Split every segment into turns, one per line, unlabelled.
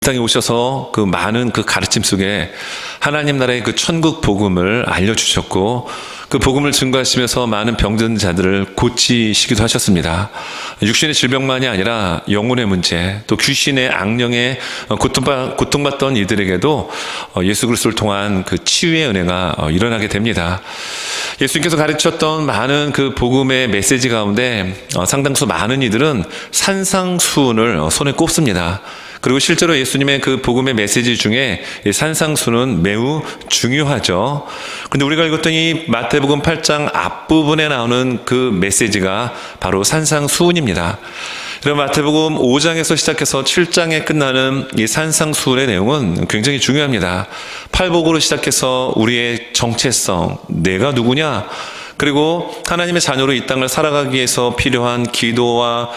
땅에 오셔서 그 많은 그 가르침 속에 하나님 나라의 그 천국 복음을 알려주셨고, 그 복음을 증거하시면서 많은 병든 자들을 고치시기도 하셨습니다. 육신의 질병만이 아니라 영혼의 문제, 또 귀신의 악령에 고통받던 이들에게도 예수 그리스도를 통한 그 치유의 은혜가 일어나게 됩니다. 예수님께서 가르쳤던 많은 그 복음의 메시지 가운데 상당수 많은 이들은 산상수훈을 손에 꼽습니다. 그리고 실제로 예수님의 그 복음의 메시지 중에 이 산상수는 매우 중요하죠. 그런데 우리가 읽었던 이 마태복음 8장 앞부분에 나오는 그 메시지가 바로 산상수훈입니다. 그럼 마태복음 5장에서 시작해서 7장에 끝나는 이 산상수훈의 내용은 굉장히 중요합니다. 팔복으로 시작해서 우리의 정체성, 내가 누구냐, 그리고 하나님의 자녀로 이 땅을 살아가기 위해서 필요한 기도와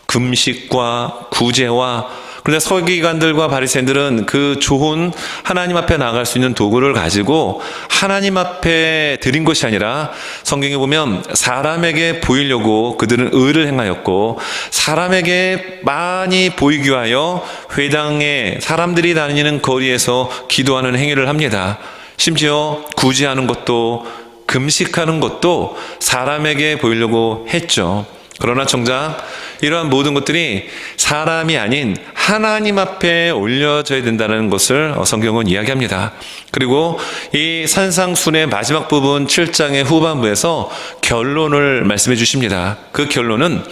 금식과 구제와, 그런데 서기관들과 바리새인들은 그 좋은 하나님 앞에 나아갈 수 있는 도구를 가지고 하나님 앞에 드린 것이 아니라, 성경에 보면 사람에게 보이려고 그들은 의를 행하였고, 사람에게 많이 보이기 위하여 회당에 사람들이 다니는 거리에서 기도하는 행위를 합니다. 심지어 구제하는 것도, 금식하는 것도 사람에게 보이려고 했죠. 그러나 정작 이러한 모든 것들이 사람이 아닌 하나님 앞에 올려져야 된다는 것을 성경은 이야기합니다. 그리고 이 산상순의 마지막 부분 7장의 후반부에서 결론을 말씀해 주십니다. 그 결론은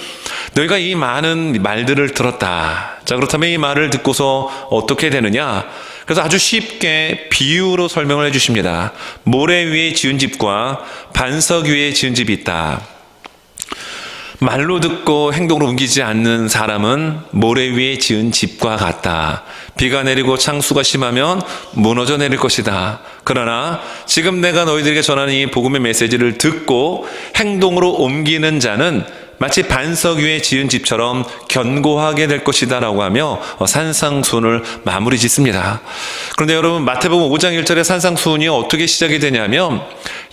너희가 이 많은 말들을 들었다. 자, 그렇다면 이 말을 듣고서 어떻게 되느냐? 그래서 아주 쉽게 비유로 설명을 해 주십니다. 모래 위에 지은 집과 반석 위에 지은 집이 있다. 말로 듣고 행동으로 옮기지 않는 사람은 모래 위에 지은 집과 같다. 비가 내리고 창수가 심하면 무너져 내릴 것이다. 그러나 지금 내가 너희들에게 전하는 이 복음의 메시지를 듣고 행동으로 옮기는 자는 마치 반석 위에 지은 집처럼 견고하게 될 것이다 라고 하며 산상수훈을 마무리 짓습니다. 그런데 여러분, 마태복음 5장 1절의 산상수훈이 어떻게 시작이 되냐면,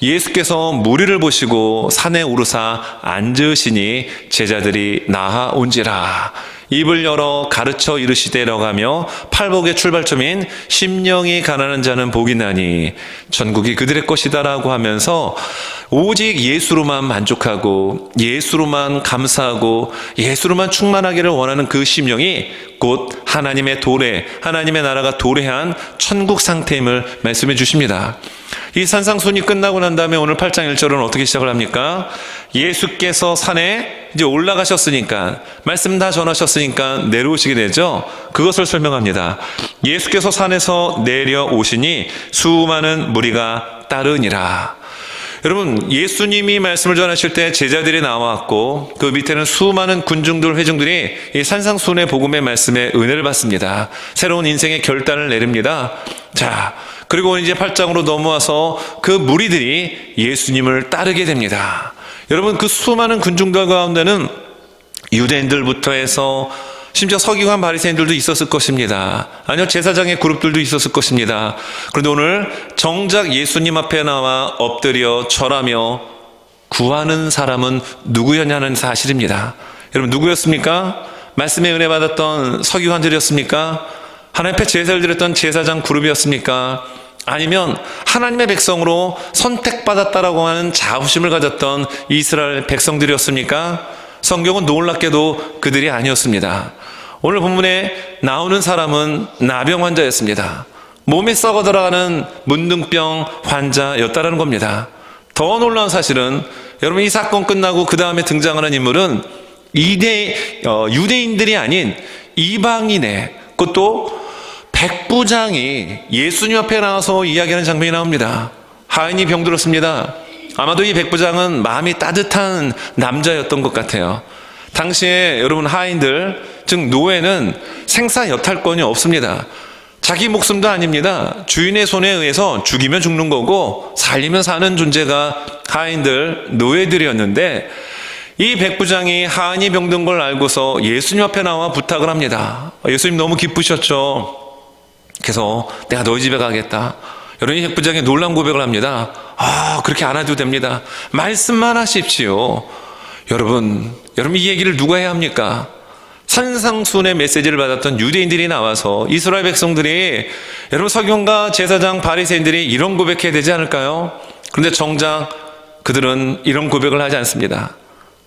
예수께서 무리를 보시고 산에 오르사 앉으시니 제자들이 나아 온지라. 입을 열어 가르쳐 이르시되라고 하며 팔복의 출발점인 심령이 가난한 자는 복이 나니 천국이 그들의 것이다 라고 하면서 오직 예수로만 만족하고 예수로만 감사하고 예수로만 충만하기를 원하는 그 심령이 곧 하나님의 도래, 하나님의 나라가 도래한 천국 상태임을 말씀해 주십니다. 이 산상순이 끝나고 난 다음에 오늘 8장 1절은 어떻게 시작을 합니까? 예수께서 산에 이제 올라가셨으니까, 말씀 다 전하셨으니까 내려오시게 되죠. 그것을 설명합니다. 예수께서 산에서 내려오시니 수많은 무리가 따르니라. 여러분, 예수님이 말씀을 전하실 때 제자들이 나왔고, 그 밑에는 수많은 군중들, 회중들이 이 산상순의 복음의 말씀에 은혜를 받습니다. 새로운 인생의 결단을 내립니다. 자, 그리고 이제 8장으로 넘어와서 그 무리들이 예수님을 따르게 됩니다. 여러분, 그 수많은 군중들 가운데는 유대인들부터 해서 심지어 서기관 바리새인들도 있었을 것입니다. 아니요, 제사장의 그룹들도 있었을 것입니다. 그런데 오늘 정작 예수님 앞에 나와 엎드려 절하며 구하는 사람은 누구였냐는 사실입니다. 여러분, 누구였습니까? 말씀에 은혜 받았던 서기관들이었습니까? 하나님 앞에 제사를 드렸던 제사장 그룹이었습니까? 아니면 하나님의 백성으로 선택받았다라고 하는 자부심을 가졌던 이스라엘 백성들이었습니까? 성경은 놀랍게도 그들이 아니었습니다. 오늘 본문에 나오는 사람은 나병 환자였습니다. 몸이 썩어 들어가는 문둥병 환자였다라는 겁니다. 더 놀라운 사실은, 여러분, 이 사건 끝나고 그 다음에 등장하는 인물은 유대인들이 아닌 이방인의, 그것도 백부장이 예수님 앞에 나와서 이야기하는 장면이 나옵니다. 하인이 병들었습니다. 아마도 이 백부장은 마음이 따뜻한 남자였던 것 같아요. 당시에 여러분, 하인들, 즉 노예는 생사 여탈권이 없습니다. 자기 목숨도 아닙니다. 주인의 손에 의해서 죽이면 죽는 거고 살리면 사는 존재가 하인들, 노예들이었는데, 이 백부장이 하인이 병든 걸 알고서 예수님 앞에 나와 부탁을 합니다. 예수님 너무 기쁘셨죠. 그래서 내가 너희 집에 가겠다. 여러분, 이 백부장이 놀라운 고백을 합니다. 그렇게 안 해도 됩니다. 말씀만 하십시오. 여러분, 이 얘기를 누가 해야 합니까? 산상수훈의 메시지를 받았던 유대인들이 나와서 이스라엘 백성들이, 여러분 서기관과 제사장 바리새인들이 이런 고백해야 되지 않을까요? 그런데 정작 그들은 이런 고백을 하지 않습니다.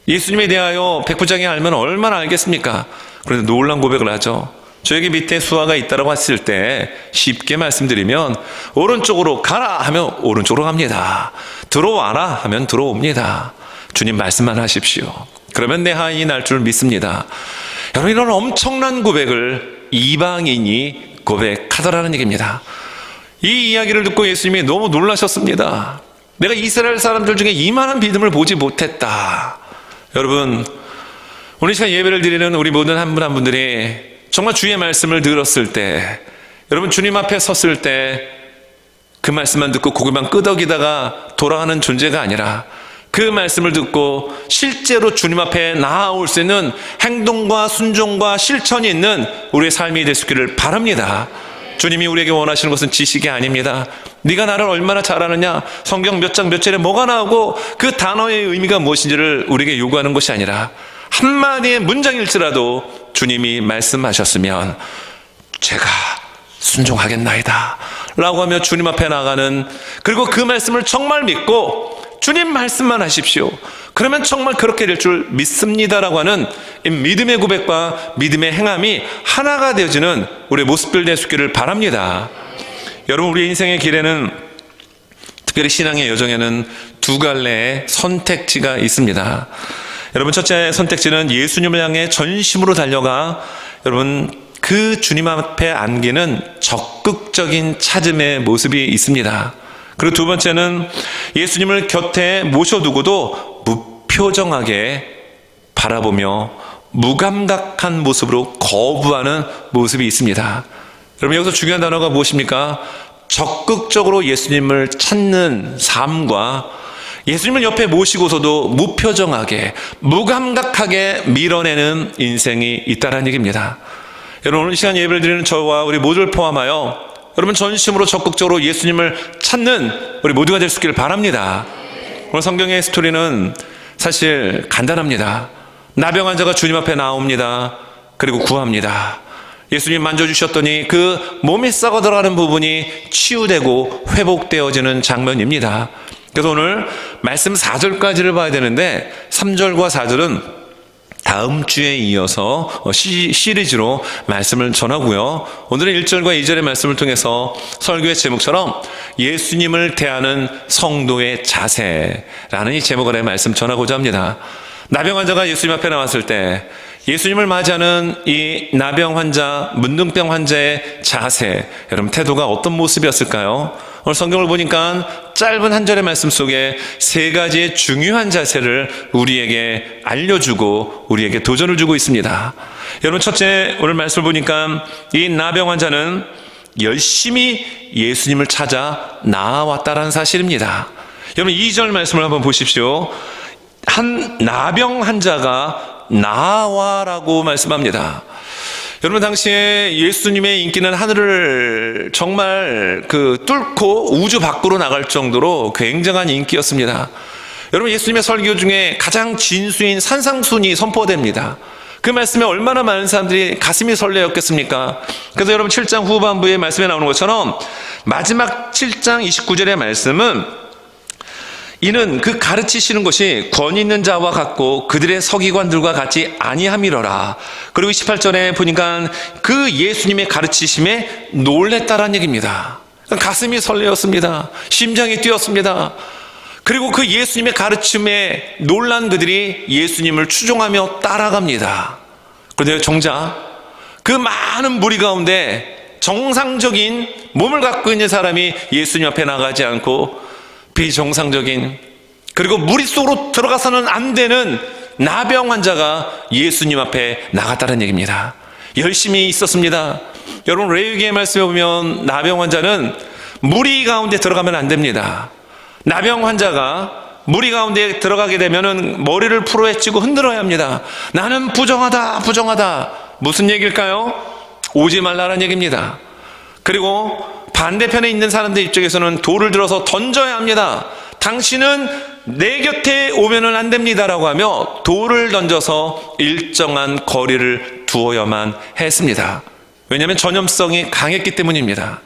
예수님에 대하여 백부장이 알면 얼마나 알겠습니까? 그런데 놀란 고백을 하죠. 저에게 밑에 수하가 있다라고 했을 때 쉽게 말씀드리면, 오른쪽으로 가라 하면 오른쪽으로 갑니다. 들어와라 하면 들어옵니다. 주님 말씀만 하십시오. 그러면 내 하인이 날 줄 믿습니다. 여러분, 이런 엄청난 고백을 이방인이 고백하더라는 얘기입니다. 이 이야기를 듣고 예수님이 너무 놀라셨습니다. 내가 이스라엘 사람들 중에 이만한 믿음을 보지 못했다. 여러분, 오늘 시간 예배를 드리는 우리 모든 한 분 한 분들이 정말 주의 말씀을 들었을 때, 여러분 주님 앞에 섰을 때 그 말씀만 듣고 고개만 끄덕이다가 돌아가는 존재가 아니라, 그 말씀을 듣고 실제로 주님 앞에 나아올 수 있는 행동과 순종과 실천이 있는 우리의 삶이 될 수 있기를 바랍니다. 주님이 우리에게 원하시는 것은 지식이 아닙니다. 네가 나를 얼마나 잘 아느냐, 성경 몇 장 몇 절에 뭐가 나오고 그 단어의 의미가 무엇인지를 우리에게 요구하는 것이 아니라, 한마디의 문장일지라도 주님이 말씀하셨으면 제가 순종하겠나이다 라고 하며 주님 앞에 나가는, 그리고 그 말씀을 정말 믿고 주님 말씀만 하십시오, 그러면 정말 그렇게 될 줄 믿습니다라고 하는 이 믿음의 고백과 믿음의 행함이 하나가 되어지는 우리의 모습들 될 수 있기를 바랍니다. 여러분, 우리 인생의 길에는, 특별히 신앙의 여정에는 두 갈래의 선택지가 있습니다. 여러분, 첫째 선택지는 예수님을 향해 전심으로 달려가 여러분 그 주님 앞에 안기는 적극적인 찾음의 모습이 있습니다. 그리고 두 번째는 예수님을 곁에 모셔두고도 무표정하게 바라보며 무감각한 모습으로 거부하는 모습이 있습니다. 여러분, 여기서 중요한 단어가 무엇입니까? 적극적으로 예수님을 찾는 삶과 예수님을 옆에 모시고서도 무표정하게 무감각하게 밀어내는 인생이 있다는 얘기입니다. 여러분, 오늘 이 시간 예배를 드리는 저와 우리 모두를 포함하여 여러분 전심으로 적극적으로 예수님을 찾는 우리 모두가 될 수 있기를 바랍니다. 오늘 성경의 스토리는 사실 간단합니다. 나병 환자가 주님 앞에 나옵니다. 그리고 구합니다. 예수님 만져주셨더니 그 몸이 썩어 들어가는 부분이 치유되고 회복되어지는 장면입니다. 그래서 오늘 말씀 4절까지를 봐야 되는데 3절과 4절은 다음 주에 이어서 시리즈로 말씀을 전하고요. 오늘은 1절과 2절의 말씀을 통해서 설교의 제목처럼 예수님을 대하는 성도의 자세라는 이 제목 아래 말씀 전하고자 합니다. 나병 환자가 예수님 앞에 나왔을 때 예수님을 맞이하는 이 나병 환자, 문둥병 환자의 자세, 여러분 태도가 어떤 모습이었을까요? 오늘 성경을 보니까 짧은 한 절의 말씀 속에 세 가지의 중요한 자세를 우리에게 알려주고 우리에게 도전을 주고 있습니다. 여러분, 첫째, 오늘 말씀을 보니까 이 나병 환자는 열심히 예수님을 찾아 나아왔다라는 사실입니다. 여러분, 2절 말씀을 한번 보십시오. 한 나병 환자가 나와라고 말씀합니다. 여러분, 당시에 예수님의 인기는 하늘을 정말 뚫고 우주 밖으로 나갈 정도로 굉장한 인기였습니다. 여러분, 예수님의 설교 중에 가장 진수인 산상순이 선포됩니다. 그 말씀에 얼마나 많은 사람들이 가슴이 설레었겠습니까? 그래서 여러분 7장 후반부의 말씀에 나오는 것처럼 마지막 7장 29절의 말씀은 이는 그 가르치시는 것이 권위 있는 자와 같고 그들의 서기관들과 같이 아니함이러라. 그리고 18절에 보니까 그 예수님의 가르치심에 놀랬다라는 얘기입니다. 가슴이 설레었습니다. 심장이 뛰었습니다. 그리고 그 예수님의 가르침에 놀란 그들이 예수님을 추종하며 따라갑니다. 그런데 정작 그 많은 무리 가운데 정상적인 몸을 갖고 있는 사람이 예수님 앞에 나가지 않고 비정상적인, 그리고 무리 속으로 들어가서는 안 되는 나병 환자가 예수님 앞에 나갔다는 얘기입니다. 열심히 있었습니다. 여러분, 레위기의 말씀에 보면 나병 환자는 무리 가운데 들어가면 안 됩니다. 나병 환자가 무리 가운데 들어가게 되면은 머리를 풀어헤치고 흔들어야 합니다. 나는 부정하다, 부정하다. 무슨 얘기일까요? 오지 말라는 얘기입니다. 그리고 반대편에 있는 사람들 입장에서는 돌을 들어서 던져야 합니다. 당신은 내 곁에 오면은 안 됩니다라고 하며 돌을 던져서 일정한 거리를 두어야만 했습니다. 왜냐하면 전염성이 강했기 때문입니다.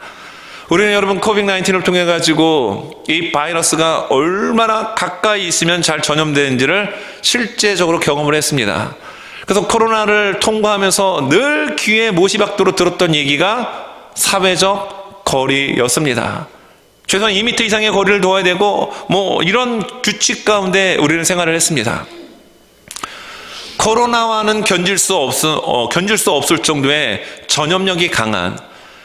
우리는 여러분 코비드-19을 통해 가지고 이 바이러스가 얼마나 가까이 있으면 잘 전염되는지를 실제적으로 경험을 했습니다. 그래서 코로나를 통과하면서 늘 귀에 못이 박도록 들었던 얘기가 사회적 거리였습니다. 최소한 2m 이상의 거리를 둬야 되고 이런 규칙 가운데 우리는 생활을 했습니다. 코로나와는 견질 수 없을 정도의 전염력이 강한,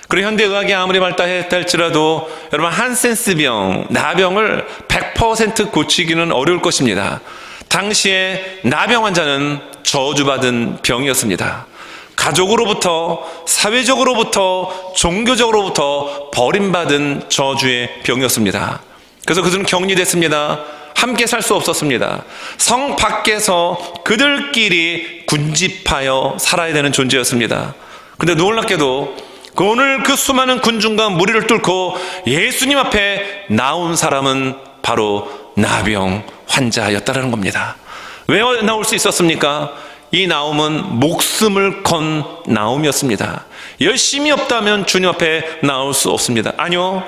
그리고 현대의학이 아무리 발달했다 할지라도 여러분 한센스병, 나병을 100% 고치기는 어려울 것입니다. 당시에 나병 환자는 저주받은 병이었습니다. 가족으로부터, 사회적으로부터, 종교적으로부터 버림받은 저주의 병이었습니다. 그래서 그들은 격리됐습니다. 함께 살 수 없었습니다. 성 밖에서 그들끼리 군집하여 살아야 되는 존재였습니다. 근데 놀랍게도 오늘 그 수많은 군중과 무리를 뚫고 예수님 앞에 나온 사람은 바로 나병 환자였다는 겁니다. 왜 나올 수 있었습니까? 이 나옴은 목숨을 건 나옴이었습니다. 열심이 없다면 주님 앞에 나올 수 없습니다. 아니요,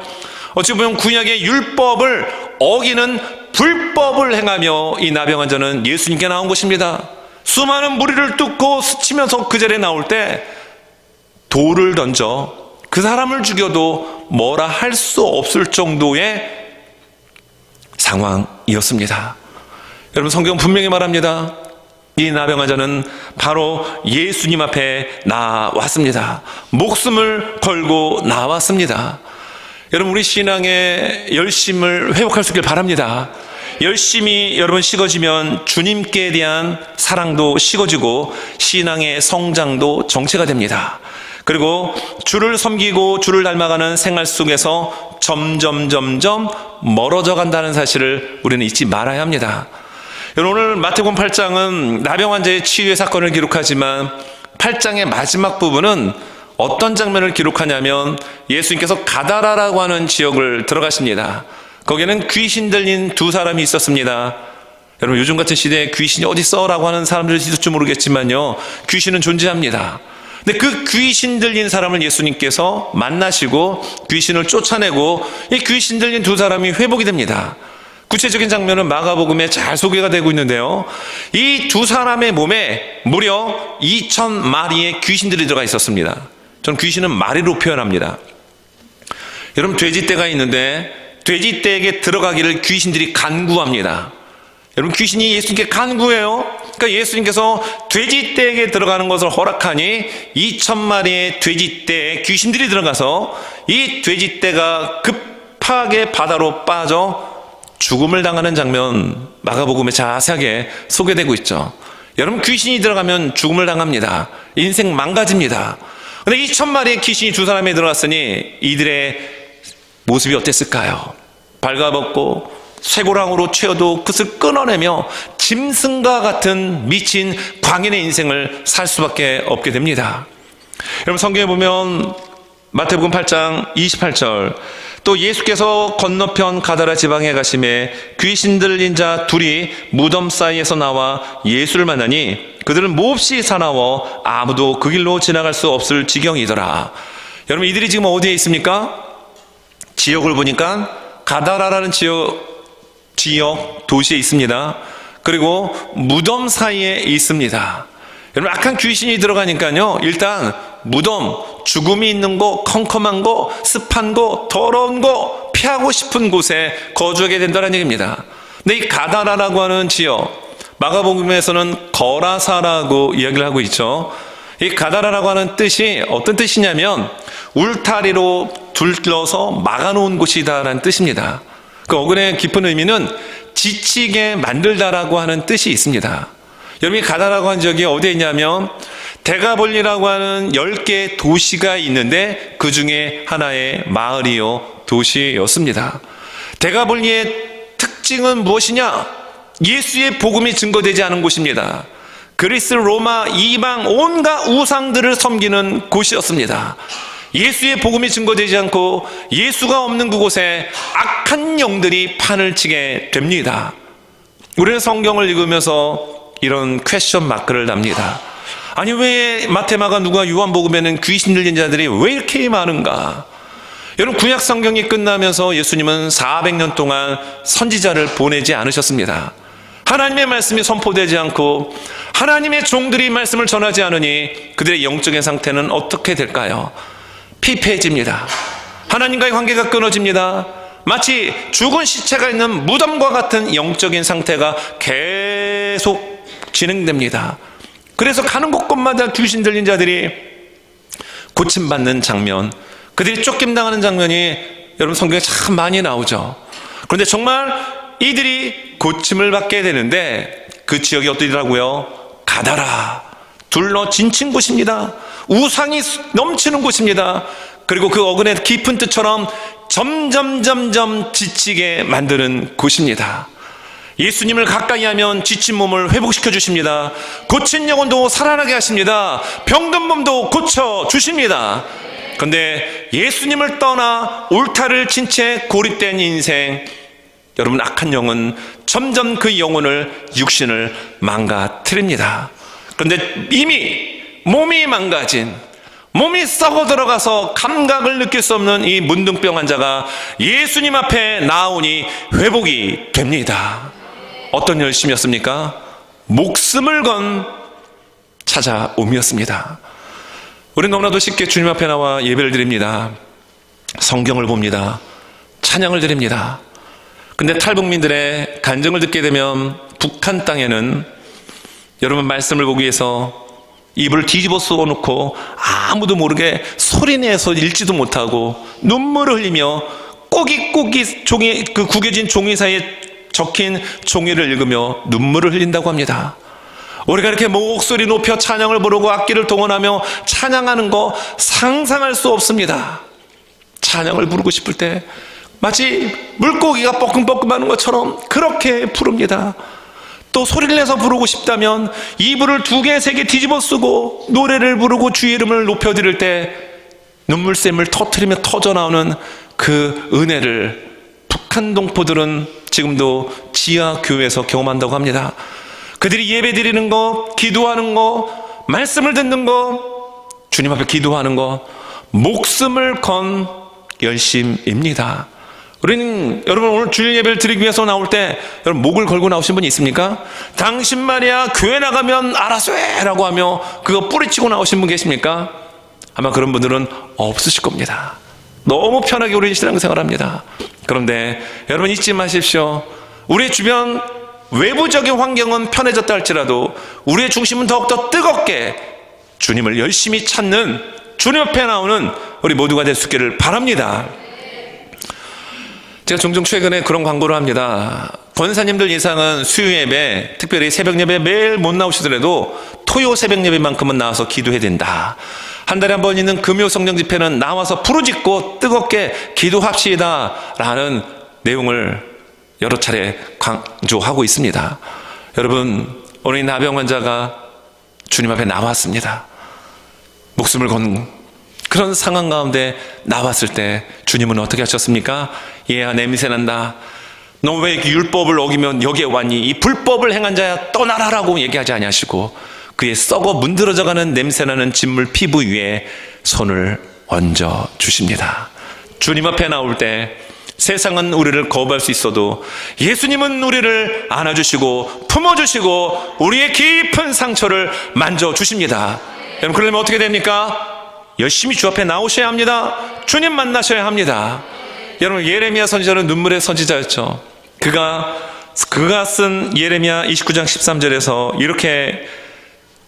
어찌 보면 구약의 율법을 어기는 불법을 행하며 이 나병 환자는 예수님께 나온 것입니다. 수많은 무리를 뚫고 스치면서 그 자리에 나올 때 돌을 던져 그 사람을 죽여도 뭐라 할 수 없을 정도의 상황이었습니다. 여러분, 성경은 분명히 말합니다. 이 나병 환자는 바로 예수님 앞에 나왔습니다. 목숨을 걸고 나왔습니다. 여러분, 우리 신앙의 열심을 회복할 수 있길 바랍니다. 열심히 여러분 식어지면 주님께 대한 사랑도 식어지고 신앙의 성장도 정체가 됩니다. 그리고 주를 섬기고 주를 닮아가는 생활 속에서 점점 멀어져 간다는 사실을 우리는 잊지 말아야 합니다. 여러분, 오늘 마태복음 8장은 나병 환자의 치유의 사건을 기록하지만 8장의 마지막 부분은 어떤 장면을 기록하냐면 예수님께서 가다라라고 하는 지역을 들어가십니다. 거기에는 귀신 들린 두 사람이 있었습니다. 여러분, 요즘 같은 시대에 귀신이 어디 있어? 라고 하는 사람들이 있을지 모르겠지만요, 귀신은 존재합니다. 근데 그 귀신 들린 사람을 예수님께서 만나시고 귀신을 쫓아내고 이 귀신 들린 두 사람이 회복이 됩니다. 구체적인 장면은 마가복음에 잘 소개가 되고 있는데요, 이 두 사람의 몸에 무려 2,000마리의 귀신들이 들어가 있었습니다. 전 귀신은 마리로 표현합니다. 여러분, 돼지떼가 있는데 돼지떼에게 들어가기를 귀신들이 간구합니다. 여러분, 귀신이 예수님께 간구해요. 그러니까 예수님께서 돼지떼에게 들어가는 것을 허락하니 2,000마리의 돼지떼에 귀신들이 들어가서 이 돼지떼가 급하게 바다로 빠져 죽음을 당하는 장면, 마가복음에 자세하게 소개되고 있죠. 여러분, 귀신이 들어가면 죽음을 당합니다. 인생 망가집니다. 근데 2,000마리의 귀신이 두 사람에 들어갔으니 이들의 모습이 어땠을까요? 발가벗고 쇠고랑으로 채워도 그것을 끊어내며 짐승과 같은 미친 광인의 인생을 살 수밖에 없게 됩니다. 여러분, 성경에 보면 마태복음 8장 28절, 또 예수께서 건너편 가다라 지방에 가심에 귀신 들린 자 둘이 무덤 사이에서 나와 예수를 만나니 그들은 몹시 사나워 아무도 그 길로 지나갈 수 없을 지경이더라. 여러분, 이들이 지금 어디에 있습니까? 지역을 보니까 가다라라는 지역 도시에 있습니다. 그리고 무덤 사이에 있습니다. 여러분, 악한 귀신이 들어가니까요, 일단 무덤, 죽음이 있는 곳, 컴컴한 곳, 습한 곳, 더러운 곳, 피하고 싶은 곳에 거주하게 된다는 얘기입니다. 근데 이 가다라라고 하는 지역, 마가복음에서는 거라사라고 이야기를 하고 있죠. 이 가다라라고 하는 뜻이 어떤 뜻이냐면 울타리로 둘러서 막아놓은 곳이다라는 뜻입니다. 그 어근의 깊은 의미는 지치게 만들다라고 하는 뜻이 있습니다. 여러분이 가다라고 하는 지역이 어디에 있냐면 데가볼리라고 하는 10개의 도시가 있는데 그 중에 하나의 마을이요 도시였습니다. 데가볼리의 특징은 무엇이냐? 예수의 복음이 증거되지 않은 곳입니다. 그리스, 로마, 이방 온갖 우상들을 섬기는 곳이었습니다. 예수의 복음이 증거되지 않고 예수가 없는 그곳에 악한 영들이 판을 치게 됩니다. 우리는 성경을 읽으면서 이런 퀘스천 마크를 납니다. 아니 왜 마태마가 누가 요한복음에는 귀신 들린 자들이 왜 이렇게 많은가? 여러분, 구약 성경이 끝나면서 예수님은 400년 동안 선지자를 보내지 않으셨습니다. 하나님의 말씀이 선포되지 않고 하나님의 종들이 말씀을 전하지 않으니 그들의 영적인 상태는 어떻게 될까요? 피폐해집니다. 하나님과의 관계가 끊어집니다. 마치 죽은 시체가 있는 무덤과 같은 영적인 상태가 계속 진행됩니다. 그래서 가는 곳곳마다 귀신 들린 자들이 고침받는 장면, 그들이 쫓김당하는 장면이 여러분 성경에 참 많이 나오죠. 그런데 정말 이들이 고침을 받게 되는데 그 지역이 어디라고요? 가다라, 둘러 진친 곳입니다. 우상이 넘치는 곳입니다. 그리고 그 어근의 깊은 뜻처럼 점점 지치게 만드는 곳입니다. 예수님을 가까이 하면 지친 몸을 회복시켜 주십니다. 고친 영혼도 살아나게 하십니다. 병든 몸도 고쳐 주십니다. 그런데 예수님을 떠나 울타리를 친 채 고립된 인생, 여러분, 악한 영은 점점 그 영혼을, 육신을 망가뜨립니다. 그런데 이미 몸이 망가진, 몸이 썩어 들어가서 감각을 느낄 수 없는 이 문둥병 환자가 예수님 앞에 나오니 회복이 됩니다. 어떤 열심이었습니까? 목숨을 건 찾아옴이었습니다. 우리는 너무나도 쉽게 주님 앞에 나와 예배를 드립니다. 성경을 봅니다. 찬양을 드립니다. 근데 탈북민들의 간증을 듣게 되면 북한 땅에는 여러분 말씀을 보기 위해서 입을 뒤집어 씌워놓고 아무도 모르게 소리내서 읽지도 못하고 눈물을 흘리며 꼬깃꼬깃 종이, 그 구겨진 종이 사이에 적힌 종이를 읽으며 눈물을 흘린다고 합니다. 우리가 이렇게 목소리 높여 찬양을 부르고 악기를 동원하며 찬양하는 거 상상할 수 없습니다. 찬양을 부르고 싶을 때 마치 물고기가 뻐끔뻐끔하는 것처럼 그렇게 부릅니다. 또 소리를 내서 부르고 싶다면 이불을 2개, 3개 뒤집어 쓰고 노래를 부르고 주의 이름을 높여드릴 때 눈물샘을 터뜨리며 터져나오는 그 은혜를 북한 동포들은 지금도 지하 교회에서 경험한다고 합니다. 그들이 예배 드리는 거, 기도하는 거, 말씀을 듣는 거, 주님 앞에 기도하는 거, 목숨을 건 열심입니다. 우리는 여러분 오늘 주일 예배를 드리기 위해서 나올 때 여러분 목을 걸고 나오신 분이 있습니까? 당신 말이야 교회 나가면 알아서 해라고 하며 그거 뿌리치고 나오신 분 계십니까? 아마 그런 분들은 없으실 겁니다. 너무 편하게 우리 신앙생활을 합니다. 그런데 여러분 잊지 마십시오. 우리 주변 외부적인 환경은 편해졌다 할지라도 우리의 중심은 더욱더 뜨겁게 주님을 열심히 찾는, 주님 앞에 나오는 우리 모두가 될 수 있기를 바랍니다. 제가 종종 최근에 그런 광고를 합니다. 권사님들 이상은 수요 예배, 특별히 새벽 예배 매일 못 나오시더라도 토요 새벽 예배만큼은 나와서 기도해야 된다. 한 달에 한 번 있는 금요 성령 집회는 나와서 부르짖고 뜨겁게 기도합시다 라는 내용을 여러 차례 강조하고 있습니다. 여러분, 오늘 이 나병 환자가 주님 앞에 나왔습니다. 목숨을 건 그런 상황 가운데 나왔을 때 주님은 어떻게 하셨습니까? 얘야 냄새 난다. 너 왜 율법을 어기면 여기에 왔니? 이 불법을 행한 자야 떠나라라고 얘기하지 아니하시고 그의 썩어 문드러져가는 냄새나는 진물 피부 위에 손을 얹어 주십니다. 주님 앞에 나올 때 세상은 우리를 거부할 수 있어도 예수님은 우리를 안아주시고 품어주시고 우리의 깊은 상처를 만져주십니다. 여러분, 그러려면 어떻게 됩니까? 열심히 주 앞에 나오셔야 합니다. 주님 만나셔야 합니다. 여러분, 예레미야 선지자는 눈물의 선지자였죠. 그가 쓴 예레미야 29장 13절에서 이렇게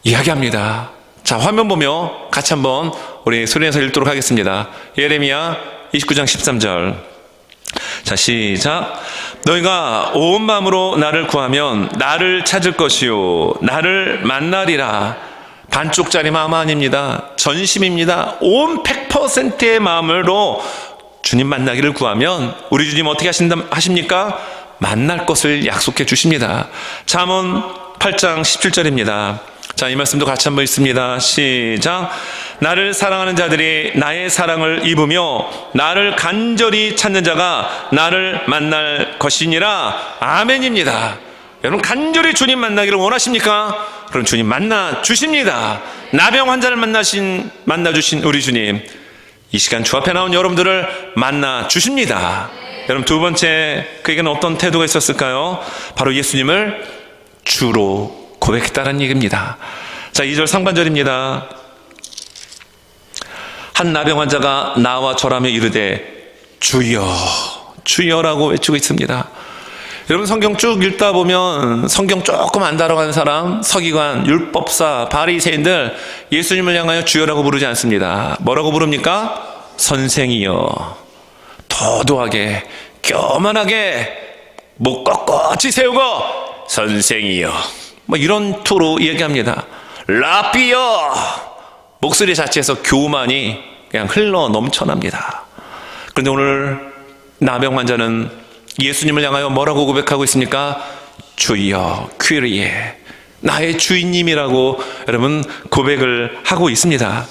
이야기합니다. 자, 화면 보며 같이 한번 우리 소리내서 읽도록 하겠습니다. 예레미야 29장 13절. 자, 시작. 너희가 온 마음으로 나를 구하면 나를 찾을 것이요 나를 만나리라. 반쪽짜리 마음 아닙니다. 전심입니다. 온 100%의 마음으로 주님 만나기를 구하면 우리 주님 어떻게 하십니까? 만날 것을 약속해 주십니다. 잠언 8장 17절입니다. 자, 이 말씀도 같이 한번 읽습니다. 시작. 나를 사랑하는 자들이 나의 사랑을 입으며 나를 간절히 찾는 자가 나를 만날 것이니라. 아멘입니다. 여러분 간절히 주님 만나기를 원하십니까? 그럼 주님 만나 주십니다. 나병 환자를 만나 주신 우리 주님, 이 시간 주 앞에 나온 여러분들을 만나 주십니다. 여러분 두 번째, 그에게는 어떤 태도가 있었을까요? 바로 예수님을 주로 고백했다는 얘기입니다. 자, 2절 상반절입니다. 한 나병 환자가 나와 절하며 이르되 주여 주여라고 외치고 있습니다. 여러분 성경 쭉 읽다 보면 성경 조금 안 따라가는 사람, 서기관, 율법사, 바리새인들 예수님을 향하여 주여라고 부르지 않습니다. 뭐라고 부릅니까? 선생이여. 도도하게 교만하게 목 꼿꼿이 세우고 선생이여, 뭐 이런 투로 얘기합니다. 라비여. 목소리 자체에서 교만이 그냥 흘러 넘쳐납니다. 그런데 오늘 나병 환자는 예수님을 향하여 뭐라고 고백하고 있습니까? 주여, 퀴리에, 나의 주인님이라고 여러분 고백을 하고 있습니다.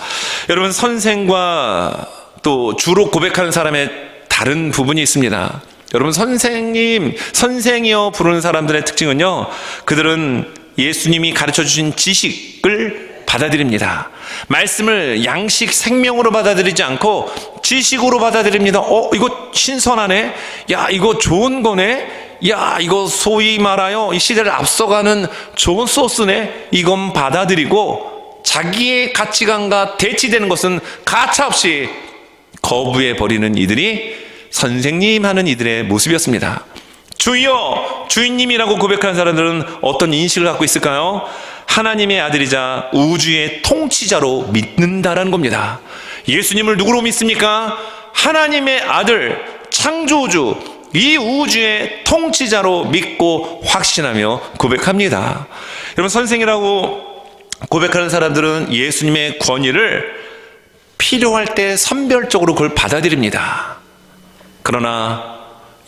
여러분 선생과 또 주로 고백하는 사람의 다른 부분이 있습니다. 여러분 선생님, 선생이여 부르는 사람들의 특징은요, 그들은 예수님이 가르쳐 주신 지식을 받아들입니다. 말씀을 양식 생명으로 받아들이지 않고 지식으로 받아들입니다. 이거 신선하네. 야, 이거 좋은 거네. 야, 이거 소위 말하여 이 시대를 앞서가는 좋은 소스네. 이건 받아들이고 자기의 가치관과 대치되는 것은 가차없이 거부해 버리는 이들이 선생님 하는 이들의 모습이었습니다. 주여, 주인님이라고 고백하는 사람들은 어떤 인식을 갖고 있을까요? 하나님의 아들이자 우주의 통치자로 믿는다라는 겁니다. 예수님을 누구로 믿습니까? 하나님의 아들, 창조주, 이 우주의 통치자로 믿고 확신하며 고백합니다. 여러분 선생이라고 고백하는 사람들은 예수님의 권위를 필요할 때 선별적으로 그걸 받아들입니다. 그러나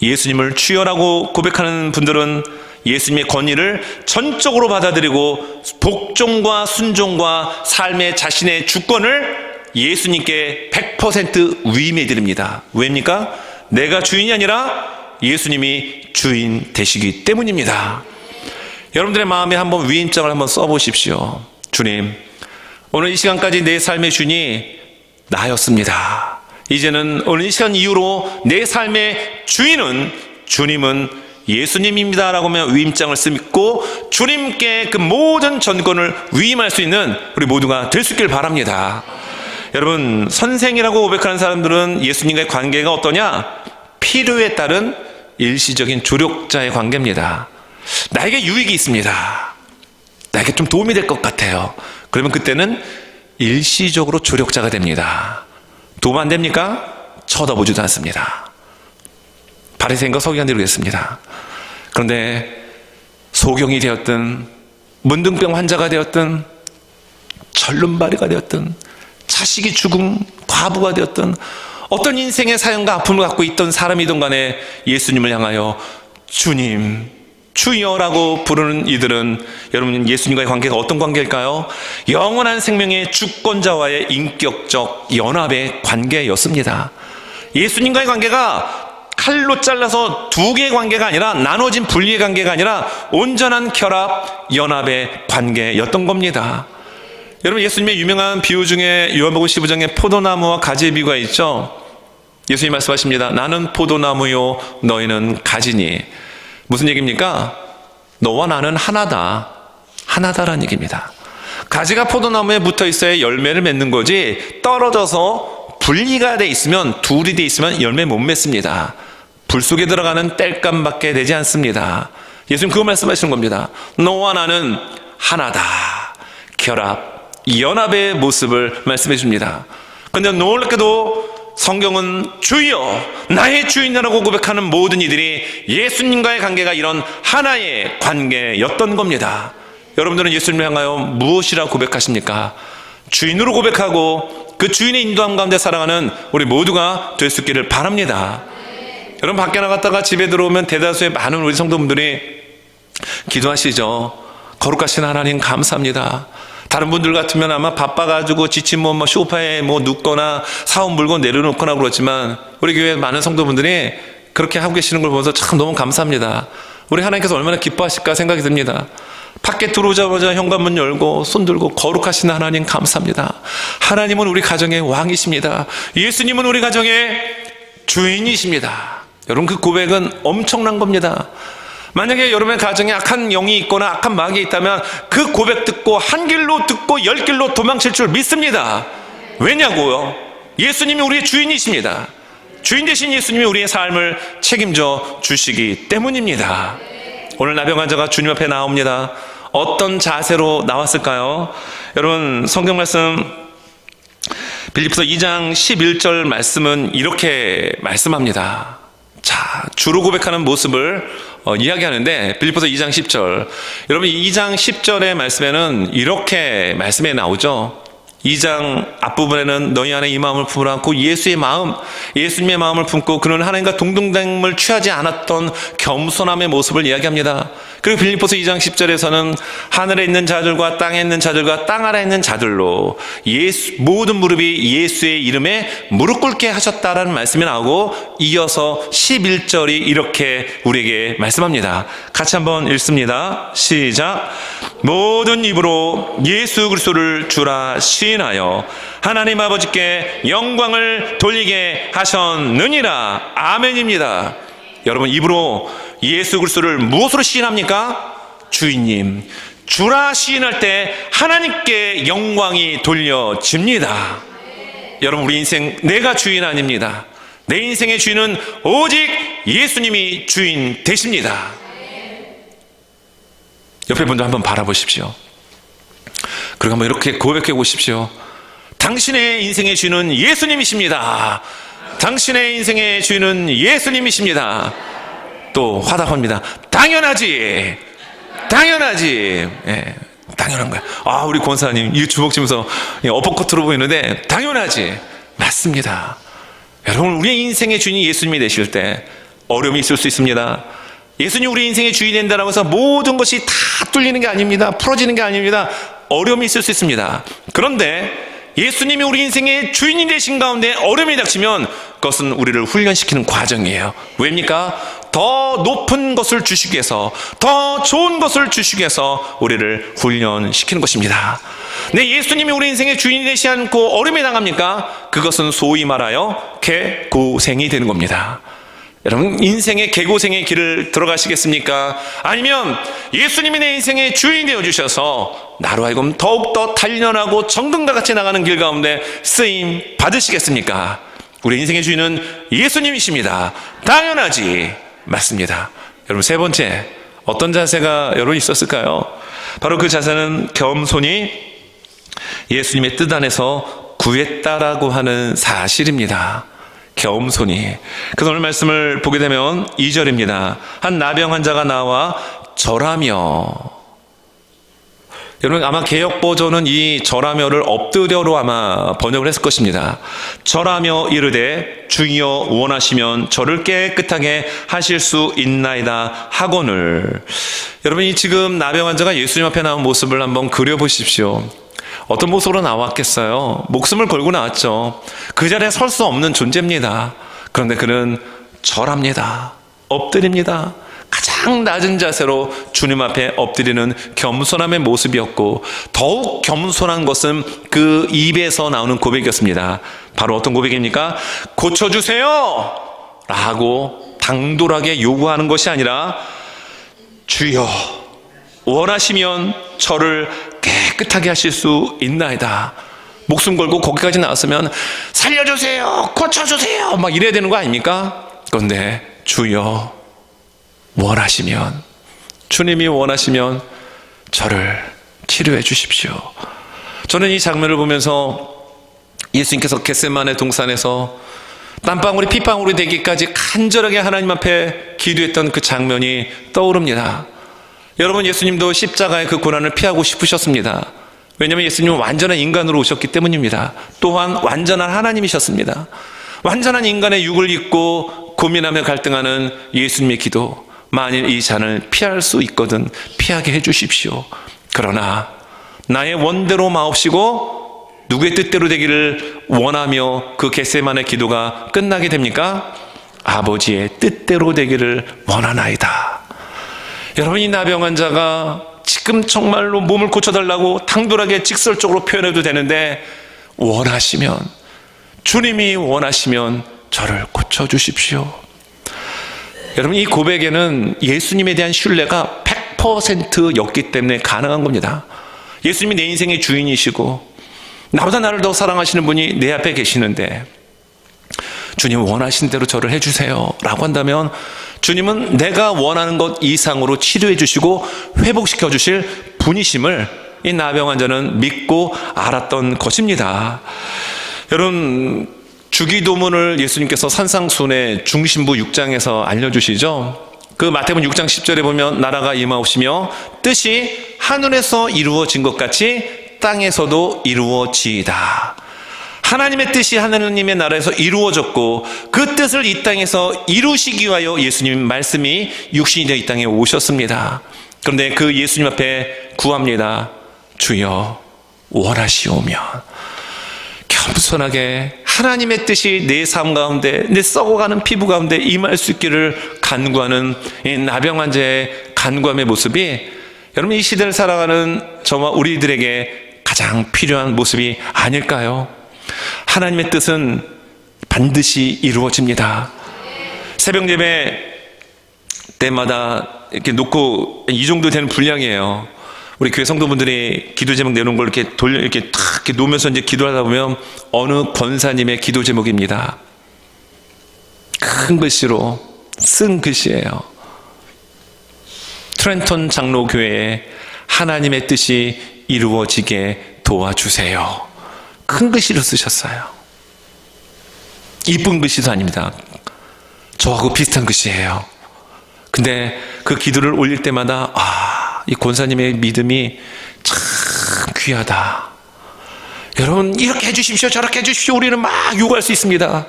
예수님을 주여라고 고백하는 분들은 예수님의 권위를 전적으로 받아들이고 복종과 순종과 삶의 자신의 주권을 예수님께 100% 위임해 드립니다. 왜입니까? 내가 주인이 아니라 예수님이 주인 되시기 때문입니다. 여러분들의 마음에 한번 위임장을 한번 써보십시오. 주님, 오늘 이 시간까지 내 삶의 주인이 나였습니다. 이제는 오늘 이 시간 이후로 내 삶의 주인은, 주님은 예수님입니다 라고 하면 위임장을 쓰고 주님께 그 모든 전권을 위임할 수 있는 우리 모두가 될 수 있길 바랍니다. 여러분 선생이라고 고백하는 사람들은 예수님과의 관계가 어떠냐? 필요에 따른 일시적인 조력자의 관계입니다. 나에게 유익이 있습니다. 나에게 좀 도움이 될 것 같아요. 그러면 그때는 일시적으로 조력자가 됩니다. 도움 안 됩니까? 쳐다보지도 않습니다. 바리새인과 서기관들이 그랬습니다. 그런데 소경이 되었든 문둥병 환자가 되었든 절름발이가 되었든 자식이 죽은 과부가 되었든 어떤 인생의 사연과 아픔을 갖고 있던 사람이든 간에 예수님을 향하여 주님, 주여라고 부르는 이들은 여러분 예수님과의 관계가 어떤 관계일까요? 영원한 생명의 주권자와의 인격적 연합의 관계였습니다. 예수님과의 관계가 칼로 잘라서 두 개의 관계가 아니라 나눠진 분리의 관계가 아니라 온전한 결합, 연합의 관계였던 겁니다. 여러분 예수님의 유명한 비유 중에 요한복음 15장에 포도나무와 가지의 비유가 있죠. 예수님 말씀하십니다. 나는 포도나무요 너희는 가지니. 무슨 얘기입니까? 너와 나는 하나다. 하나다라는 얘기입니다. 가지가 포도나무에 붙어 있어야 열매를 맺는 거지 떨어져서 분리가 돼 있으면, 둘이 돼 있으면 열매 못 맺습니다. 불 속에 들어가는 땔감밖에 되지 않습니다. 예수님 그거 말씀하시는 겁니다. 너와 나는 하나다. 결합, 연합의 모습을 말씀해 줍니다. 그런데 놀랍게도 성경은 주여, 나의 주인이라고 고백하는 모든 이들이 예수님과의 관계가 이런 하나의 관계였던 겁니다. 여러분들은 예수님을 향하여 무엇이라고 고백하십니까? 주인으로 고백하고 그 주인의 인도함 가운데 살아가는 우리 모두가 될 수 있기를 바랍니다. 여러분 밖에 나갔다가 집에 들어오면 대다수의 많은 우리 성도분들이 기도하시죠. 거룩하신 하나님 감사합니다. 다른 분들 같으면 아마 바빠가지고 지친 몸 소파에 눕거나 사온 물건 내려놓거나 그렇지만 우리 교회 많은 성도분들이 그렇게 하고 계시는 걸 보면서 참 너무 감사합니다. 우리 하나님께서 얼마나 기뻐하실까 생각이 듭니다. 밖에 들어오자마자 현관문 열고 손 들고 거룩하신 하나님 감사합니다. 하나님은 우리 가정의 왕이십니다. 예수님은 우리 가정의 주인이십니다. 여러분, 그 고백은 엄청난 겁니다. 만약에 여러분의 가정에 악한 영이 있거나 악한 마귀가 있다면 그 고백 듣고 한 길로 듣고 열 길로 도망칠 줄 믿습니다. 왜냐고요? 예수님이 우리의 주인이십니다. 주인 되신 예수님이 우리의 삶을 책임져 주시기 때문입니다. 오늘 나병 환자가 주님 앞에 나옵니다. 어떤 자세로 나왔을까요? 여러분, 성경 말씀 빌립보서 2장 11절 말씀은 이렇게 말씀합니다. 자, 주로 고백하는 모습을 이야기하는데, 빌립보서 2장 10절, 여러분 2장 10절의 말씀에는 이렇게 말씀에 나오죠. 2장 앞부분에는 너희 안에 이 마음을 품으라 않고 예수님의 마음을 품고 그는 하나님과 동등됨을 취하지 않았던 겸손함의 모습을 이야기합니다. 그리고 빌립보서 2장 10절에서는 하늘에 있는 자들과 땅에 있는 자들과 땅 아래에 있는 자들로 모든 무릎이 예수의 이름에 무릎 꿇게 하셨다라는 말씀이 나오고, 이어서 11절이 이렇게 우리에게 말씀합니다. 같이 한번 읽습니다. 시작. 모든 입으로 예수 그리스도를 주라 시인하여 하나님 아버지께 영광을 돌리게 하셨느니라. 아멘입니다. 여러분, 입으로 예수 그리스도를 무엇으로 시인합니까? 주인님, 주라 시인할 때 하나님께 영광이 돌려집니다. 여러분, 우리 인생 내가 주인 아닙니다. 내 인생의 주인은 오직 예수님이 주인 되십니다. 옆에 분들 한번 바라보십시오. 그리고 한번 이렇게 고백해 보십시오. 당신의 인생의 주인은 예수님이십니다. 당신의 인생의 주인은 예수님이십니다. 또 화답합니다. 당연하지. 예, 당연한 거야. 아, 우리 권사님 이 주먹 치면서 어퍼컷으로 보이는데 당연하지. 맞습니다. 여러분, 우리의 인생의 주인이 예수님이 되실 때 어려움이 있을 수 있습니다. 예수님 우리 인생의 주인이 된다고 해서 모든 것이 다 뚫리는 게 아닙니다. 풀어지는 게 아닙니다. 어려움이 있을 수 있습니다. 그런데 예수님이 우리 인생의 주인이 되신 가운데 어려움이 닥치면 그것은 우리를 훈련시키는 과정이에요. 왜입니까? 더 높은 것을 주시기 위해서, 더 좋은 것을 주시기 위해서 우리를 훈련시키는 것입니다. 네, 예수님이 우리 인생의 주인이 되지 않고 어려움이 당합니까? 그것은 소위 말하여 개고생이 되는 겁니다. 여러분, 인생의 개고생의 길을 들어가시겠습니까? 아니면 예수님이 내 인생의 주인이 되어주셔서 나로 하여금 더욱더 단련하고 정금과 같이 나가는 길 가운데 쓰임 받으시겠습니까? 우리 인생의 주인은 예수님이십니다. 당연하지. 맞습니다. 여러분, 세 번째, 어떤 자세가 여러분 있었을까요? 바로 그 자세는 겸손히 예수님의 뜻 안에서 구했다라고 하는 사실입니다. 겸손히. 그래서 오늘 말씀을 보게 되면 2절입니다. 한 나병 환자가 나와 절하며. 여러분, 아마 개역 버전은 이 절하며를 엎드려로 아마 번역을 했을 것입니다. 절하며 이르되 주여 원하시면 저를 깨끗하게 하실 수 있나이다 하거늘. 여러분, 이 지금 나병 환자가 예수님 앞에 나온 모습을 한번 그려보십시오. 어떤 모습으로 나왔겠어요? 목숨을 걸고 나왔죠. 그 자리에 설 수 없는 존재입니다. 그런데 그는 절합니다. 엎드립니다. 가장 낮은 자세로 주님 앞에 엎드리는 겸손함의 모습이었고, 더욱 겸손한 것은 그 입에서 나오는 고백이었습니다. 바로 어떤 고백입니까? 고쳐주세요! 라고 당돌하게 요구하는 것이 아니라, 주여 원하시면 저를 깨끗하게 하실 수 있나이다. 목숨 걸고 거기까지 나왔으면 살려주세요, 고쳐주세요 막 이래야 되는 거 아닙니까? 그런데 주여 원하시면, 주님이 원하시면 저를 치료해 주십시오. 저는 이 장면을 보면서 예수님께서 겟세마네 동산에서 땀방울이 핏방울이 되기까지 간절하게 하나님 앞에 기도했던 그 장면이 떠오릅니다. 여러분, 예수님도 십자가의 그 고난을 피하고 싶으셨습니다. 왜냐하면 예수님은 완전한 인간으로 오셨기 때문입니다. 또한 완전한 하나님이셨습니다. 완전한 인간의 육을 입고 고민하며 갈등하는 예수님의 기도, 만일 이 잔을 피할 수 있거든 피하게 해주십시오. 그러나 나의 원대로 마옵시고 누구의 뜻대로 되기를 원하며 그 겟세마네 기도가 끝나게 됩니까? 아버지의 뜻대로 되기를 원하나이다. 여러분, 이 나병 환자가 지금 정말로 몸을 고쳐달라고 당돌하게 직설적으로 표현해도 되는데, 원하시면, 주님이 원하시면 저를 고쳐주십시오. 여러분, 이 고백에는 예수님에 대한 신뢰가 100%였기 때문에 가능한 겁니다. 예수님이 내 인생의 주인이시고 나보다 나를 더 사랑하시는 분이 내 앞에 계시는데, 주님 원하신 대로 저를 해주세요 라고 한다면 주님은 내가 원하는 것 이상으로 치료해 주시고 회복시켜 주실 분이심을 이 나병 환자는 믿고 알았던 것입니다. 여러분, 주기도문을 예수님께서 산상순의 중심부 6장에서 알려주시죠. 그 마태복음 6장 10절에 보면 나라가 임하옵시며 뜻이 하늘에서 이루어진 것 같이 땅에서도 이루어지이다. 하나님의 뜻이 하나님의 나라에서 이루어졌고 그 뜻을 이 땅에서 이루시기 위하여 예수님 말씀이 육신이 되어 이 땅에 오셨습니다. 그런데 그 예수님 앞에 구합니다. 주여 원하시오면, 겸손하게 하나님의 뜻이 내 삶 가운데, 내 썩어가는 피부 가운데 임할 수 있기를 간구하는 이 나병 환자의 간구함의 모습이 여러분, 이 시대를 살아가는 저와 우리들에게 가장 필요한 모습이 아닐까요? 하나님의 뜻은 반드시 이루어집니다. 새벽 예배 때마다 이렇게 놓고 이 정도 되는 분량이에요. 우리 교회 성도분들이 기도 제목 내놓은 걸 이렇게 이렇게 탁 이렇게 놓으면서 이제 기도하다 보면 어느 권사님의 기도 제목입니다. 큰 글씨로 쓴 글씨예요. 트렌턴 장로교회에 하나님의 뜻이 이루어지게 도와주세요. 큰 글씨로 쓰셨어요. 이쁜 글씨도 아닙니다. 저하고 비슷한 글씨예요. 근데 그 기도를 올릴 때마다 이 권사님의 믿음이 참 귀하다. 여러분, 이렇게 해주십시오, 저렇게 해주십시오. 우리는 막 요구할 수 있습니다.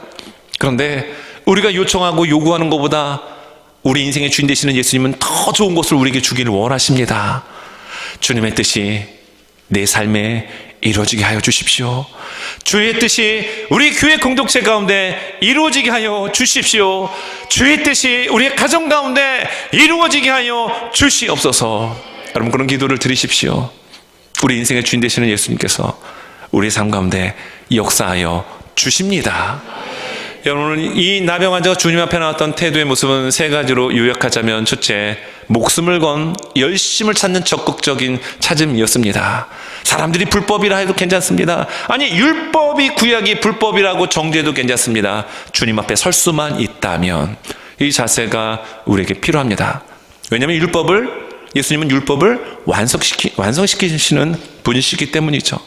그런데 우리가 요청하고 요구하는 것보다 우리 인생의 주인 되시는 예수님은 더 좋은 것을 우리에게 주기를 원하십니다. 주님의 뜻이 내 삶에 이루어지게 하여 주십시오. 주의 뜻이 우리 교회 공동체 가운데 이루어지게 하여 주십시오. 주의 뜻이 우리의 가정 가운데 이루어지게 하여 주시옵소서. 여러분, 그런 기도를 드리십시오. 우리 인생의 주인 되시는 예수님께서 우리의 삶 가운데 역사하여 주십니다. 여러분, 이 나병 환자가 주님 앞에 나왔던 태도의 모습은 세 가지로 요약하자면, 첫째, 목숨을 건 열심을 찾는 적극적인 찾음이었습니다. 사람들이 불법이라 해도 괜찮습니다. 아니, 율법이 구약이 불법이라고 정죄해도 괜찮습니다. 주님 앞에 설 수만 있다면 이 자세가 우리에게 필요합니다. 왜냐하면 예수님은 율법을 완성시키시는 분이시기 때문이죠.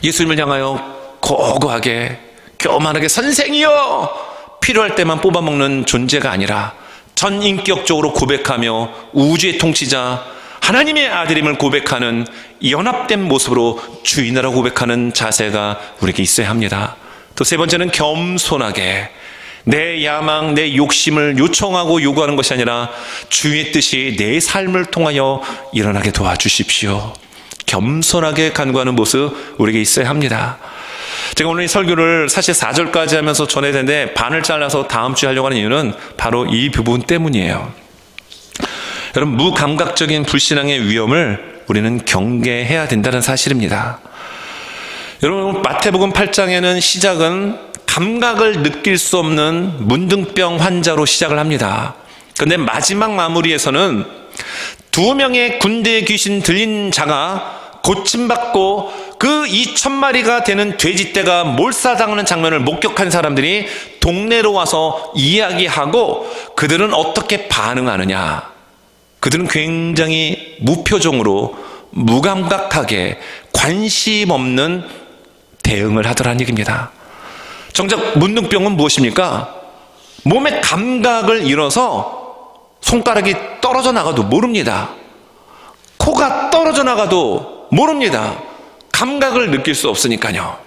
예수님을 향하여 고고하게 교만하게 선생이여 필요할 때만 뽑아먹는 존재가 아니라 전인격적으로 고백하며 우주의 통치자 하나님의 아들임을 고백하는 연합된 모습으로 주인이라고 고백하는 자세가 우리에게 있어야 합니다. 또 세 번째는 겸손하게 내 야망, 내 욕심을 요청하고 요구하는 것이 아니라 주의 뜻이 내 삶을 통하여 일어나게 도와주십시오. 겸손하게 간구하는 모습 우리에게 있어야 합니다. 제가 오늘 이 설교를 사실 4절까지 하면서 전해야 되는데 반을 잘라서 다음 주에 하려고 하는 이유는 바로 이 부분 때문이에요. 여러분, 무감각적인 불신앙의 위험을 우리는 경계해야 된다는 사실입니다. 여러분, 마태복음 8장에는 시작은 감각을 느낄 수 없는 문둥병 환자로 시작을 합니다. 그런데 마지막 마무리에서는 2명의 군대의 귀신 들린 자가 고침받고 그 2,000마리가 되는 돼지떼가 몰살당하는 장면을 목격한 사람들이 동네로 와서 이야기하고 그들은 어떻게 반응하느냐. 그들은 굉장히 무표정으로 무감각하게 관심 없는 대응을 하더라는 얘기입니다. 정작 문둥병은 무엇입니까? 몸의 감각을 잃어서 손가락이 떨어져 나가도 모릅니다. 코가 떨어져 나가도 모릅니다. 감각을 느낄 수 없으니까요.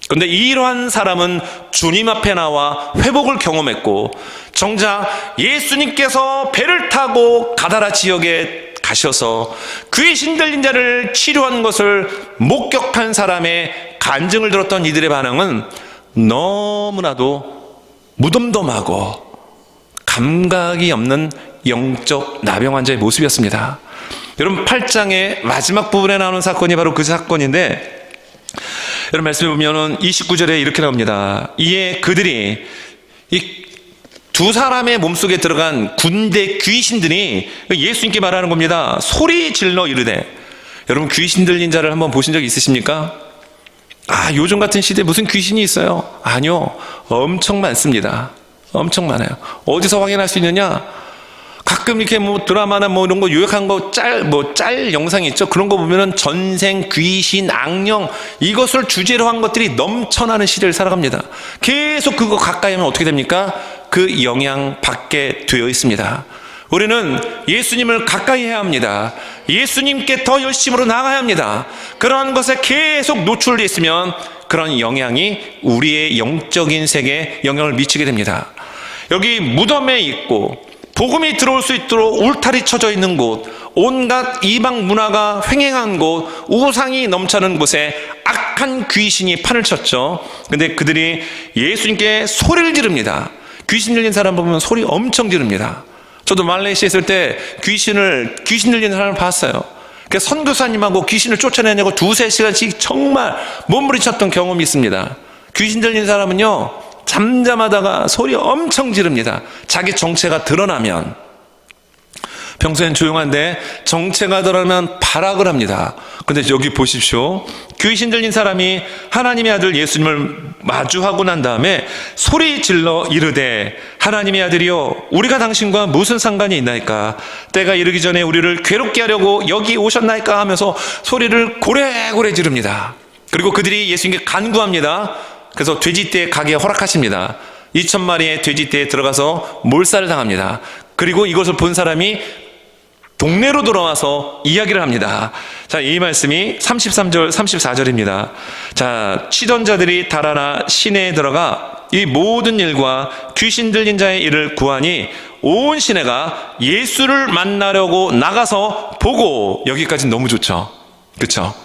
그런데 이러한 사람은 주님 앞에 나와 회복을 경험했고, 정작 예수님께서 배를 타고 가다라 지역에 가셔서 귀신 들린 자를 치료한 것을 목격한 사람의 간증을 들었던 이들의 반응은 너무나도 무덤덤하고 감각이 없는 영적 나병 환자의 모습이었습니다. 여러분 8장의 마지막 부분에 나오는 사건이 바로 그 사건인데, 여러분 말씀해 보면은 29절에 이렇게 나옵니다. 이에 그들이 이 두 사람의 몸속에 들어간 군대 귀신들이 예수님께 말하는 겁니다. 소리 질러 이르되. 여러분 귀신 들린 자를 한번 보신 적 있으십니까? 요즘 같은 시대에 무슨 귀신이 있어요? 아니요, 엄청 많습니다. 엄청 많아요. 어디서 확인할 수 있느냐? 가끔 이렇게 드라마나 이런 거 요약한 거 짤 영상이 있죠. 그런 거 보면은 전생, 귀신, 악령, 이것을 주제로 한 것들이 넘쳐나는 시대를 살아갑니다. 계속 그거 가까이 하면 어떻게 됩니까? 그 영향 받게 되어 있습니다. 우리는 예수님을 가까이 해야 합니다. 예수님께 더 열심으로 나가야 합니다. 그러한 것에 계속 노출되어 있으면 그런 영향이 우리의 영적인 세계에 영향을 미치게 됩니다. 여기 무덤에 있고 복음이 들어올 수 있도록 울타리 쳐져 있는 곳, 온갖 이방 문화가 횡행한 곳, 우상이 넘쳐나는 곳에 악한 귀신이 판을 쳤죠. 근데 그들이 예수님께 소리를 지릅니다. 귀신 들린 사람 보면 소리 엄청 지릅니다. 저도 말레이시아에 있을 때 귀신 들린 사람을 봤어요. 선교사님하고 귀신을 쫓아내려고 2-3시간씩 정말 몸부림쳤던 경험이 있습니다. 귀신 들린 사람은요, 잠잠하다가 소리 엄청 지릅니다. 자기 정체가 드러나면. 평소엔 조용한데 정체가 드러나면 발악을 합니다. 근데 여기 보십시오. 귀신 들린 사람이 하나님의 아들 예수님을 마주하고 난 다음에 소리 질러 이르되 하나님의 아들이여 우리가 당신과 무슨 상관이 있나이까? 때가 이르기 전에 우리를 괴롭게 하려고 여기 오셨나이까? 하면서 소리를 고래고래 지릅니다. 그리고 그들이 예수님께 간구합니다. 그래서 돼지떼에 가게 허락하십니다. 2,000마리의 돼지떼에 들어가서 몰살을 당합니다. 그리고 이것을 본 사람이 동네로 돌아와서 이야기를 합니다. 자, 이 말씀이 33절, 34절입니다. 자, 치던 자들이 달아나 시내에 들어가 이 모든 일과 귀신 들린 자의 일을 구하니 온 시내가 예수를 만나려고 나가서 보고. 여기까지 너무 좋죠. 그렇죠?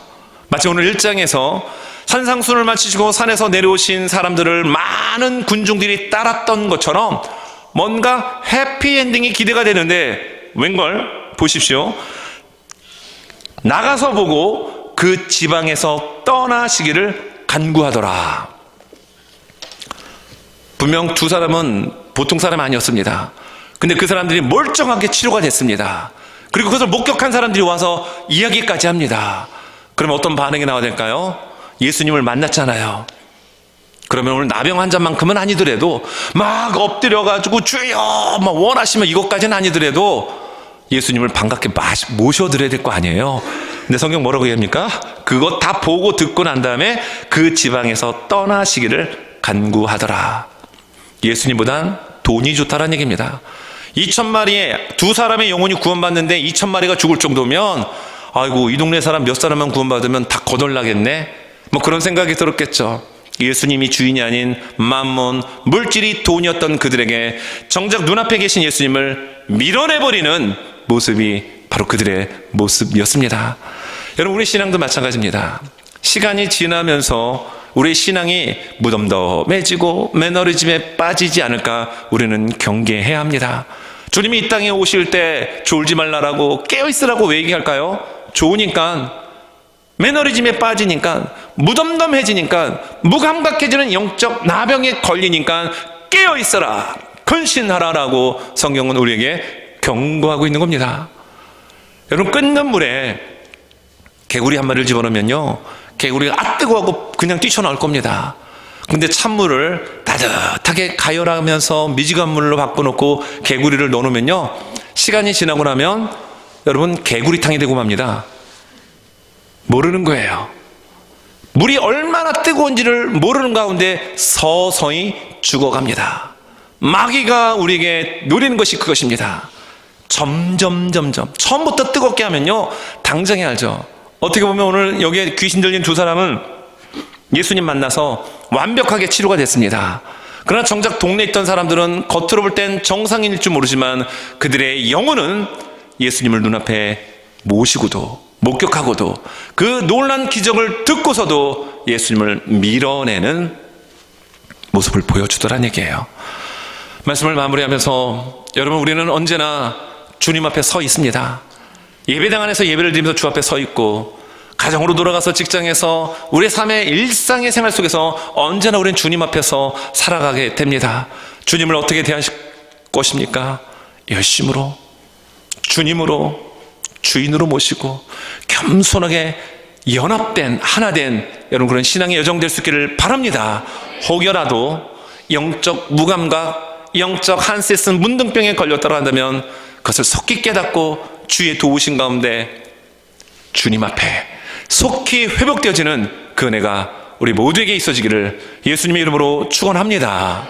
마치 오늘 1장에서 산상순을 마치시고 산에서 내려오신 사람들을 많은 군중들이 따랐던 것처럼 뭔가 해피엔딩이 기대가 되는데 웬걸? 보십시오. 나가서 보고 그 지방에서 떠나시기를 간구하더라. 분명 두 사람은 보통 사람이 아니었습니다. 근데 그 사람들이 멀쩡하게 치료가 됐습니다. 그리고 그것을 목격한 사람들이 와서 이야기까지 합니다. 그러면 어떤 반응이 나와야 될까요? 예수님을 만났잖아요. 그러면 오늘 나병 환자만큼은 아니더라도 막 엎드려가지고 주여 막 원하시면 이것까지는 아니더라도 예수님을 반갑게 모셔드려야 될 거 아니에요. 근데 성경 뭐라고 얘기합니까? 그거 다 보고 듣고 난 다음에 그 지방에서 떠나시기를 간구하더라. 예수님보단 돈이 좋다라는 얘기입니다. 2,000마리의 두 사람의 영혼이 구원받는데 2,000마리가 죽을 정도면 아이고 이 동네 사람 몇 사람만 구원받으면 다 거덜나겠네, 그런 생각이 들었겠죠. 예수님이 주인이 아닌 만몬, 물질이 돈이었던 그들에게 정작 눈앞에 계신 예수님을 밀어내버리는 모습이 바로 그들의 모습이었습니다. 여러분, 우리 신앙도 마찬가지입니다. 시간이 지나면서 우리 신앙이 무덤덤해지고 매너리즘에 빠지지 않을까 우리는 경계해야 합니다. 주님이 이 땅에 오실 때 졸지 말라라고 깨어있으라고 왜 얘기할까요? 좋으니까, 매너리즘에 빠지니까, 무덤덤해지니까, 무감각해지는 영적 나병에 걸리니까 깨어있어라, 근신하라라고 성경은 우리에게 경고하고 있는 겁니다. 여러분, 끓는 물에 개구리 한 마리를 집어넣으면요, 개구리가 뜨거워하고 그냥 뛰쳐나올 겁니다. 근데 찬물을 따뜻하게 가열하면서 미지근 물로 바꿔놓고 개구리를 넣어놓으면요, 시간이 지나고 나면 여러분 개구리탕이 되고 맙니다. 모르는 거예요. 물이 얼마나 뜨거운지를 모르는 가운데 서서히 죽어갑니다. 마귀가 우리에게 노리는 것이 그것입니다. 점점 처음부터 뜨겁게 하면요, 당장에 알죠. 어떻게 보면 오늘 여기에 귀신 들린 두 사람은 예수님 만나서 완벽하게 치료가 됐습니다. 그러나 정작 동네에 있던 사람들은 겉으로 볼 땐 정상인일 줄 모르지만 그들의 영혼은 예수님을 눈앞에 모시고도 목격하고도 그 놀란 기적을 듣고서도 예수님을 밀어내는 모습을 보여주더란 얘기예요. 말씀을 마무리하면서 여러분, 우리는 언제나 주님 앞에 서 있습니다. 예배당 안에서 예배를 드리면서 주 앞에 서 있고, 가정으로 돌아가서 직장에서 우리의 삶의 일상의 생활 속에서 언제나 우리는 주님 앞에서 살아가게 됩니다. 주님을 어떻게 대하실 것입니까? 열심으로, 주님으로, 주인으로 모시고 겸손하게 연합된, 하나된 여러분 그런 신앙의 여정 될 수 있기를 바랍니다. 혹여라도 영적 무감각, 영적 한세슨 문둥병에 걸렸다고 한다면 그것을 속히 깨닫고 주의 도우신 가운데 주님 앞에 속히 회복되어지는 그 은혜가 우리 모두에게 있어지기를 예수님의 이름으로 축원합니다.